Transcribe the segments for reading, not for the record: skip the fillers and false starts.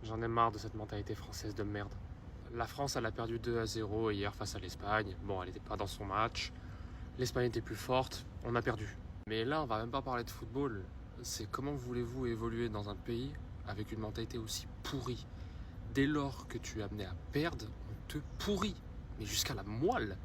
J'en ai marre de cette mentalité française de merde. La France, elle a perdu 2-0 hier face à l'Espagne. Bon, elle n'était pas dans son match. L'Espagne était plus forte. On a perdu. Mais là, on va même pas parler de football. C'est comment voulez-vous évoluer dans un pays avec une mentalité aussi pourrie? Dès lors que tu es amené à perdre, on te pourrit. Mais jusqu'à la moelle.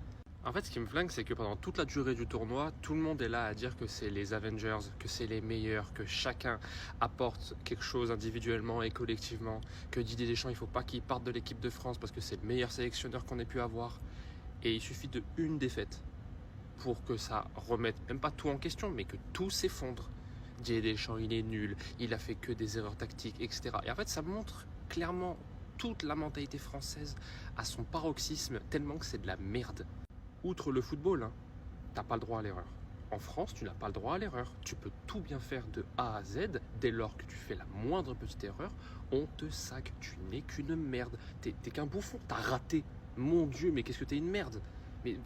En fait, ce qui me flingue, c'est que pendant toute la durée du tournoi, tout le monde est là à dire que c'est les Avengers, que c'est les meilleurs, que chacun apporte quelque chose individuellement et collectivement, que Didier Deschamps, il ne faut pas qu'il parte de l'équipe de France parce que c'est le meilleur sélectionneur qu'on ait pu avoir. Et il suffit de une défaite pour que ça remette, même pas tout en question, mais que tout s'effondre. Didier Deschamps, il est nul, il a fait que des erreurs tactiques, etc. Et en fait, ça montre clairement toute la mentalité française à son paroxysme, tellement que c'est de la merde. Outre le football, hein, t'as pas le droit à l'erreur. En France, tu n'as pas le droit à l'erreur. Tu peux tout bien faire de A à Z. Dès lors que tu fais la moindre petite erreur, on te sac. Tu n'es qu'une merde. T'es qu'un bouffon. T'as raté. Mon Dieu, mais qu'est-ce que t'es une merde. Mais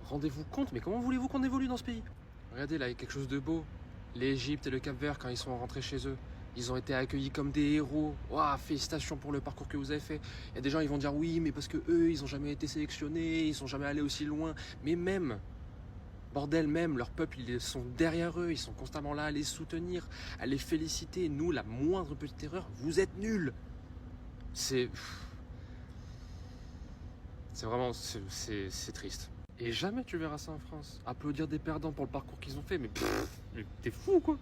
rendez-vous compte, mais comment voulez-vous qu'on évolue dans ce pays? Regardez, là, il y a quelque chose de beau. L'Égypte et le Cap-Vert, quand ils sont rentrés chez eux, ils ont été accueillis comme des héros. Ouah, félicitations pour le parcours que vous avez fait. Il y a des gens, ils vont dire oui, mais parce que eux, ils n'ont jamais été sélectionnés, ils sont jamais allés aussi loin. Mais même, bordel, même, leur peuple, ils sont derrière eux, ils sont constamment là à les soutenir, à les féliciter. Nous, la moindre petite erreur, vous êtes nuls. C'est vraiment, c'est triste. Et jamais tu verras ça en France. Applaudir des perdants pour le parcours qu'ils ont fait, mais t'es fou quoi.